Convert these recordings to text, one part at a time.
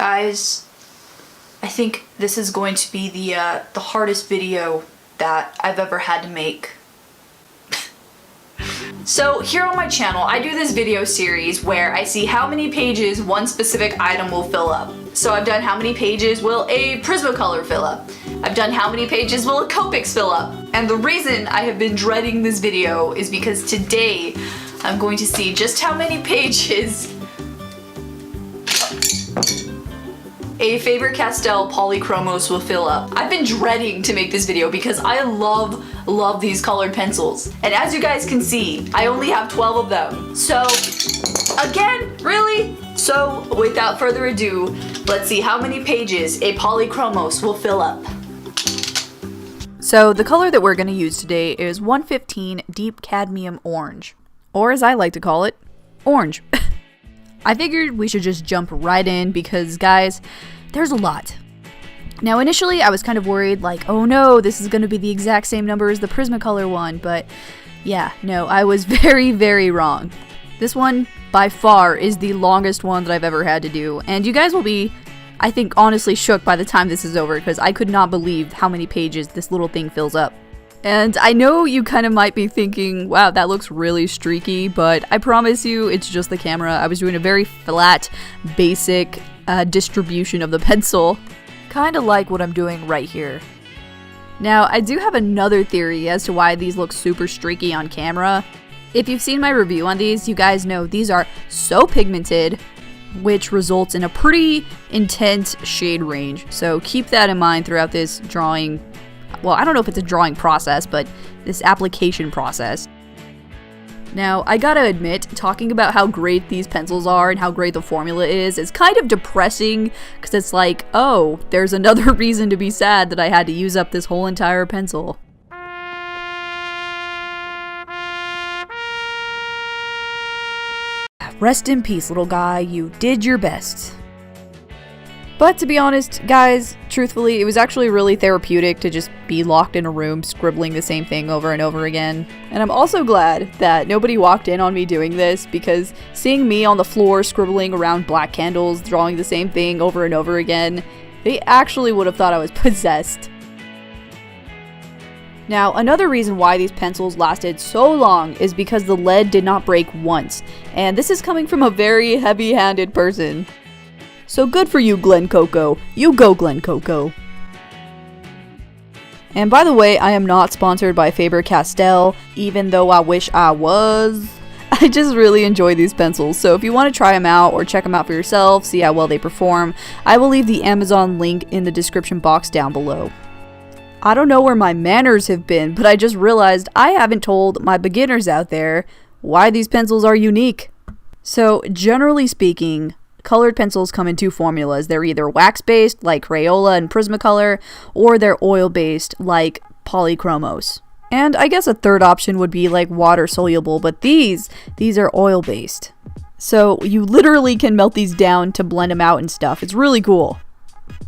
Guys, I think this is going to be the hardest video that I've ever had to make. So here on my channel, I do this video series where I see how many pages one specific item will fill up. So I've done how many pages will a Prismacolor fill up. I've done how many pages will a COPIC fill up. And the reason I have been dreading this video is because today I'm going to see just how many pages a Faber Castell Polychromos will fill up. I've been dreading to make this video because I love these colored pencils. And as you guys can see, I only have 12 of them. So, again, really? So, without further ado, let's see how many pages a Polychromos will fill up. So, the color that we're going to use today is 115 Deep Cadmium Orange. Or as I like to call it, orange. I figured we should just jump right in because, guys, there's a lot. Now, initially, I was kind of worried, like, oh no, this is going to be the exact same number as the Prismacolor one, but yeah, no, I was very, very wrong. This one, by far, is the longest one that I've ever had to do, and you guys will be, I think, honestly shook by the time this is over because I could not believe how many pages this little thing fills up. And I know you kind of might be thinking, wow, that looks really streaky, but I promise you it's just the camera. I was doing a very flat, basic distribution of the pencil, kind of like what I'm doing right here. Now, I do have another theory as to why these look super streaky on camera. If you've seen my review on these, you guys know these are so pigmented, which results in a pretty intense shade range. So keep that in mind throughout this drawing. Well, I don't know if it's a drawing process, but this application process. Now, I gotta admit, talking about how great these pencils are and how great the formula is kind of depressing, because it's like, oh, there's another reason to be sad that I had to use up this whole entire pencil. Rest in peace, little guy, you did your best. But to be honest, guys, truthfully, it was actually really therapeutic to just be locked in a room scribbling the same thing over and over again. And I'm also glad that nobody walked in on me doing this, because seeing me on the floor scribbling around black candles, drawing the same thing over and over again, they actually would have thought I was possessed. Now, another reason why these pencils lasted so long is because the lead did not break once. And this is coming from a very heavy-handed person. So good for you, Glen Coco. You go, Glen Coco. And by the way, I am not sponsored by Faber Castell, even though I wish I was. I just really enjoy these pencils, so if you want to try them out or check them out for yourself, see how well they perform, I will leave the Amazon link in the description box down below. I don't know where my manners have been, but I just realized I haven't told my beginners out there why these pencils are unique. So, generally speaking, colored pencils come in two formulas. They're either wax-based, like Crayola and Prismacolor, or they're oil-based, like Polychromos. And I guess a third option would be like water-soluble, but these are oil-based. So you literally can melt these down to blend them out and stuff. It's really cool.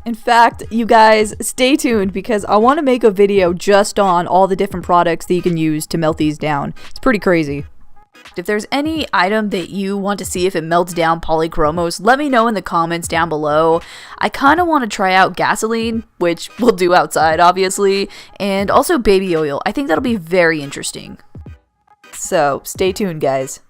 In fact, you guys, stay tuned because I want to make a video just on all the different products that you can use to melt these down. It's pretty crazy. If there's any item that you want to see if it melts down Polychromos, let me know in the comments down below. I kind of want to try out gasoline, which we'll do outside, obviously, and also baby oil. I think that'll be very interesting. So, stay tuned, guys.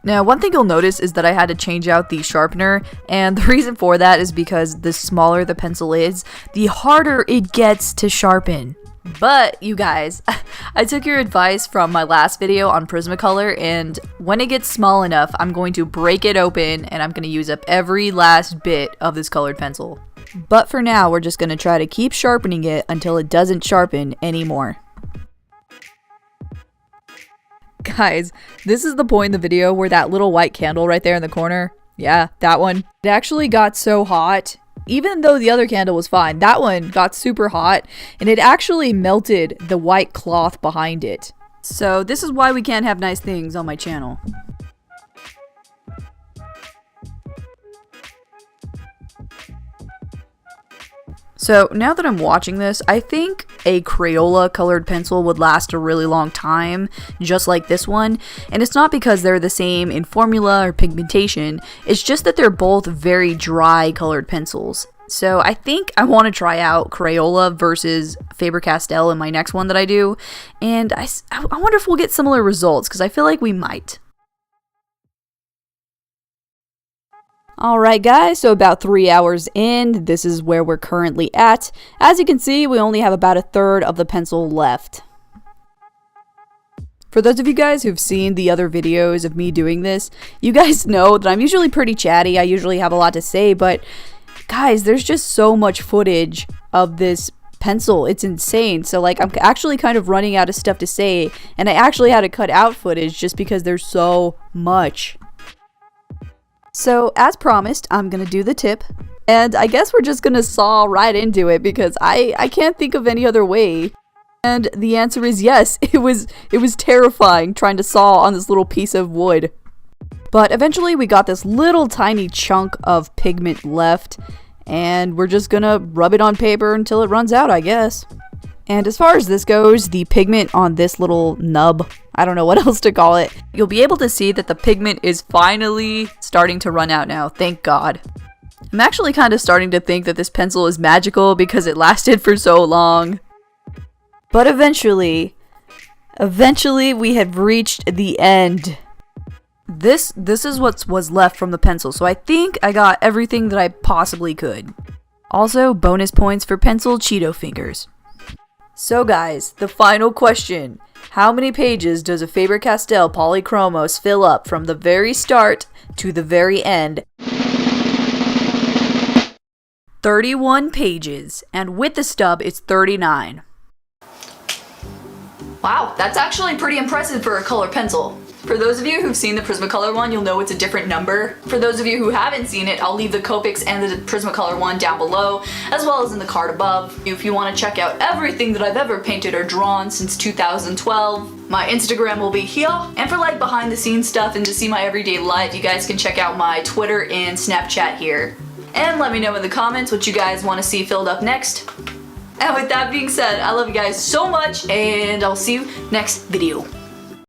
Now, one thing you'll notice is that I had to change out the sharpener, and the reason for that is because the smaller the pencil is, the harder it gets to sharpen. But, you guys, I took your advice from my last video on Prismacolor, and when it gets small enough, I'm going to break it open, and I'm going to use up every last bit of this colored pencil. But for now, we're just going to try to keep sharpening it until it doesn't sharpen anymore. Guys, this is the point in the video where that little white candle right there in the corner, yeah, that one, it actually got so hot. Even though the other candle was fine, that one got super hot, and it actually melted the white cloth behind it. So this is why we can't have nice things on my channel. So now that I'm watching this, I think a Crayola colored pencil would last a really long time, just like this one. And it's not because they're the same in formula or pigmentation, it's just that they're both very dry colored pencils. So I think I want to try out Crayola versus Faber Castell in my next one that I do. And I wonder if we'll get similar results, because I feel like we might. Alright guys, so about 3 hours in, this is where we're currently at. As you can see, we only have about a third of the pencil left. For those of you guys who've seen the other videos of me doing this, you guys know that I'm usually pretty chatty, I usually have a lot to say, but guys, there's just so much footage of this pencil, it's insane. So like, I'm actually kind of running out of stuff to say, and I actually had to cut out footage just because there's so much. So, as promised, I'm gonna do the tip, and I guess we're just gonna saw right into it because I can't think of any other way. And the answer is yes, it was terrifying trying to saw on this little piece of wood. But eventually we got this little tiny chunk of pigment left, and we're just gonna rub it on paper until it runs out, I guess. And as far as this goes, the pigment on this little nub, I don't know what else to call it, you'll be able to see that the pigment is finally starting to run out now, thank God. I'm actually kind of starting to think that this pencil is magical because it lasted for so long. But eventually we have reached the end. This is what was left from the pencil, so I think I got everything that I possibly could. Also, bonus points for pencil Cheeto fingers. So guys, the final question. How many pages does a Faber Castell Polychromos fill up from the very start to the very end? 31 pages, and with the stub, it's 39. Wow, that's actually pretty impressive for a color pencil. For those of you who've seen the Prismacolor one, you'll know it's a different number. For those of you who haven't seen it, I'll leave the COPICs and the Prismacolor one down below, as well as in the card above. If you want to check out everything that I've ever painted or drawn since 2012, my Instagram will be here. And for like behind the scenes stuff and to see my everyday life, you guys can check out my Twitter and Snapchat here. And let me know in the comments what you guys want to see filled up next. And with that being said, I love you guys so much, and I'll see you next video.